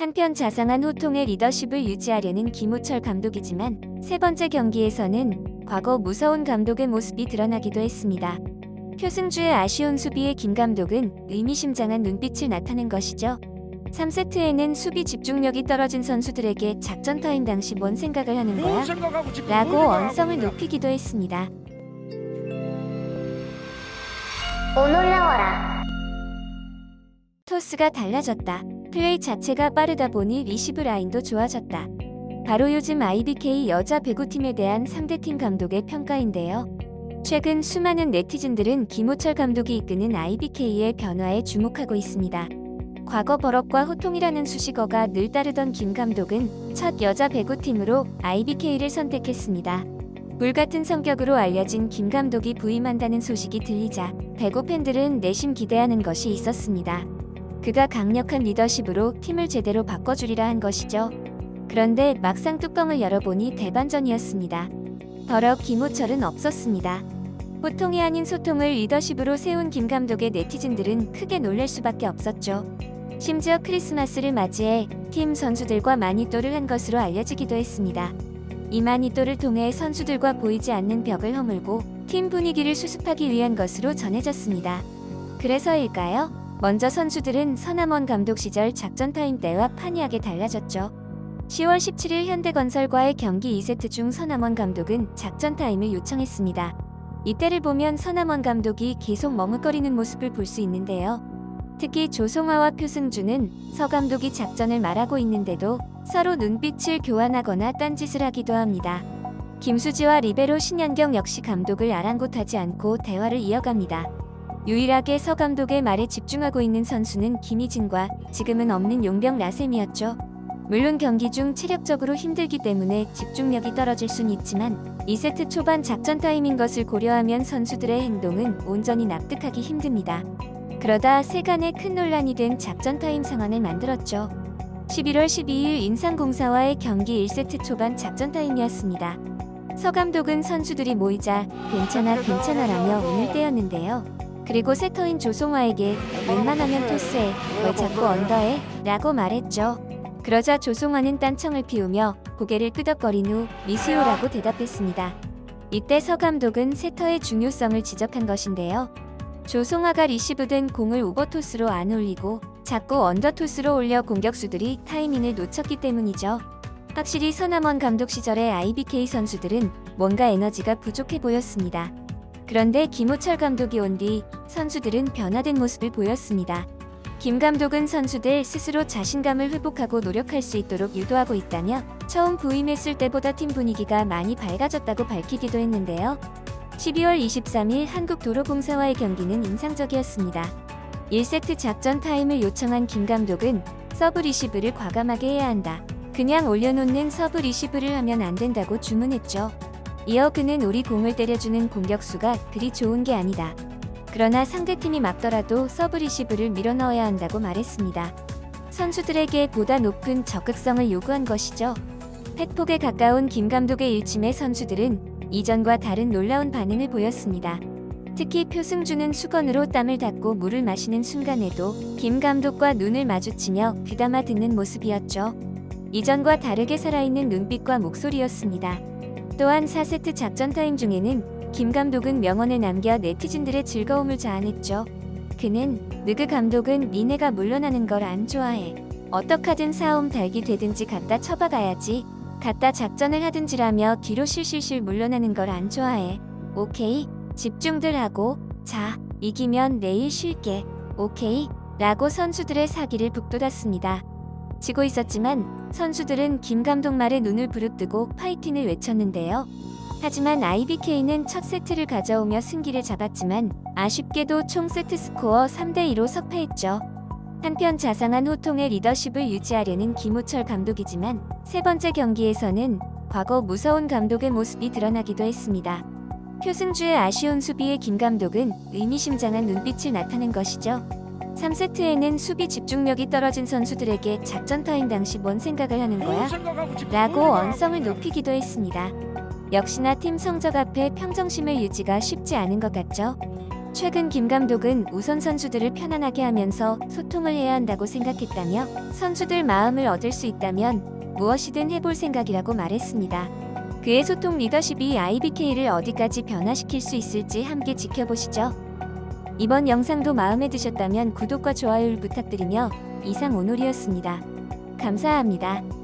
한편 자상한 호통의 리더십을 유지하려는 김우철 감독이지만 세 번째 경기에서는 과거 무서운 감독의 모습이 드러나기도 했습니다. 표승주의 아쉬운 수비에 김 감독은 의미심장한 눈빛을 나타낸 것이죠. 3세트에는 수비 집중력이 떨어진 선수들에게 작전 타임 당시 뭔 생각을 하는 거야? 라고 언성을 높이기도 했습니다. 올라와라. 토스가 달라졌다. 플레이 자체가 빠르다 보니 리시브 라인도 좋아졌다. 바로 요즘 IBK 여자 배구팀에 대한 상대팀 감독의 평가인데요. 최근 수많은 네티즌들은 김우철 감독이 이끄는 IBK의 변화에 주목하고 있습니다. 과거 버럭과 호통이라는 수식어가 늘 따르던 김 감독은 첫 여자 배구팀으로 IBK를 선택했습니다. 불같은 성격으로 알려진 김 감독이 부임한다는 소식이 들리자 배구 팬들은 내심 기대하는 것이 있었습니다. 그가 강력한 리더십으로 팀을 제대로 바꿔주리라 한 것이죠. 그런데 막상 뚜껑을 열어보니 대반전이었습니다. 버럭 김우철은 없었습니다. 호통이 아닌 소통을 리더십으로 세운 김 감독의 네티즌들은 크게 놀랄 수밖에 없었죠. 심지어 크리스마스를 맞이해 팀 선수들과 마니또를 한 것으로 알려지기도 했습니다. 이 마니또를 통해 선수들과 보이지 않는 벽을 허물고 팀 분위기를 수습하기 위한 것으로 전해졌습니다. 그래서일까요? 먼저 선수들은 서남원 감독 시절 작전 타임 때와 판이하게 달라졌죠. 10월 17일 현대건설과의 경기 2세트 중 서남원 감독은 작전 타임을 요청했습니다. 이때를 보면 서남원 감독이 계속 머뭇거리는 모습을 볼 수 있는데요. 특히 조송아와 표승주는 서 감독이 작전을 말하고 있는데도 서로 눈빛을 교환하거나 딴짓을 하기도 합니다. 김수지와 리베로 신현경 역시 감독을 아랑곳하지 않고 대화를 이어갑니다. 유일하게 서 감독의 말에 집중하고 있는 선수는 김희진과 지금은 없는 용병 라셈이었죠. 물론 경기 중 체력적으로 힘들기 때문에 집중력이 떨어질 순 있지만 2세트 초반 작전 타임인 것을 고려하면 선수들의 행동은 온전히 납득하기 힘듭니다. 그러다 세간에 큰 논란이 된 작전 타임 상황을 만들었죠. 11월 12일 인삼공사와의 경기 1세트 초반 작전 타임이었습니다. 서 감독은 선수들이 모이자 괜찮아라며 운을 떼었는데요. 그리고 세터인 조송아에게 웬만하면 토스해, 왜 자꾸 언더해? 라고 말했죠. 그러자 조송아는 딴청을 피우며 고개를 끄덕거린 후 미스요라고 대답했습니다. 이때 서 감독은 세터의 중요성을 지적한 것인데요. 조송아가 리시브된 공을 오버토스로 안 올리고 자꾸 언더토스로 올려 공격수들이 타이밍을 놓쳤기 때문이죠. 확실히 서남원 감독 시절의 IBK 선수들은 뭔가 에너지가 부족해 보였습니다. 그런데 김우철 감독이 온 뒤 선수들은 변화된 모습을 보였습니다. 김 감독은 선수들 스스로 자신감을 회복하고 노력할 수 있도록 유도하고 있다며 처음 부임했을 때보다 팀 분위기가 많이 밝아졌다고 밝히기도 했는데요. 12월 23일 한국도로공사와의 경기는 인상적이었습니다. 1세트 작전 타임을 요청한 김 감독은 서브 리시브를 과감하게 해야 한다. 그냥 올려놓는 서브 리시브를 하면 안 된다고 주문했죠. 이어 그는 우리 공을 때려주는 공격수가 그리 좋은 게 아니다. 그러나 상대팀이 막더라도 서브 리시브를 밀어넣어야 한다고 말했습니다. 선수들에게 보다 높은 적극성을 요구한 것이죠. 팩폭에 가까운 김 감독의 일침에 선수들은 이전과 다른 놀라운 반응을 보였습니다. 특히 표승주는 수건으로 땀을 닦고 물을 마시는 순간에도 김 감독과 눈을 마주치며 귀담아 듣는 모습이었죠. 이전과 다르게 살아있는 눈빛과 목소리였습니다. 또한 4세트 작전 타임 중에는 김 감독은 명언을 남겨 네티즌들의 즐거움을 자아냈죠. 그는 느그 감독은 니네가 물러나는 걸 안 좋아해. 어떡하든 싸움 달기 되든지 갖다 쳐박아야지. 갖다 작전을 하든지라며 뒤로 실실실 물러나는 걸 안 좋아해. 오케이? 집중들 하고 자, 이기면 내일 쉴게. 오케이? 라고 선수들의 사기를 북돋았습니다. 지고 있었지만 선수들은 김 감독 말에 눈을 부릅뜨고 파이팅을 외쳤는데요. 하지만 IBK는 첫 세트를 가져오며 승기를 잡았지만 아쉽게도 총 세트 스코어 3대2로 석패했죠. 한편 자상한 호통의 리더십을 유지하려는 김우철 감독이지만 세 번째 경기에서는 과거 무서운 감독의 모습이 드러나기도 했습니다. 표승주의 아쉬운 수비에 김 감독은 의미심장한 눈빛을 나타낸 것이죠. 3세트에는 수비 집중력이 떨어진 선수들에게 작전 타임 당시 뭔 생각을 하는 거야? 라고 언성을 높이기도 했습니다. 역시나 팀 성적 앞에 평정심의 유지가 쉽지 않은 것 같죠. 최근 김 감독은 우선 선수들을 편안하게 하면서 소통을 해야 한다고 생각했다며 선수들 마음을 얻을 수 있다면 무엇이든 해볼 생각이라고 말했습니다. 그의 소통 리더십이 IBK를 어디까지 변화시킬 수 있을지 함께 지켜보시죠. 이번 영상도 마음에 드셨다면 구독과 좋아요를 부탁드리며 이상 오놀이었습니다. 감사합니다.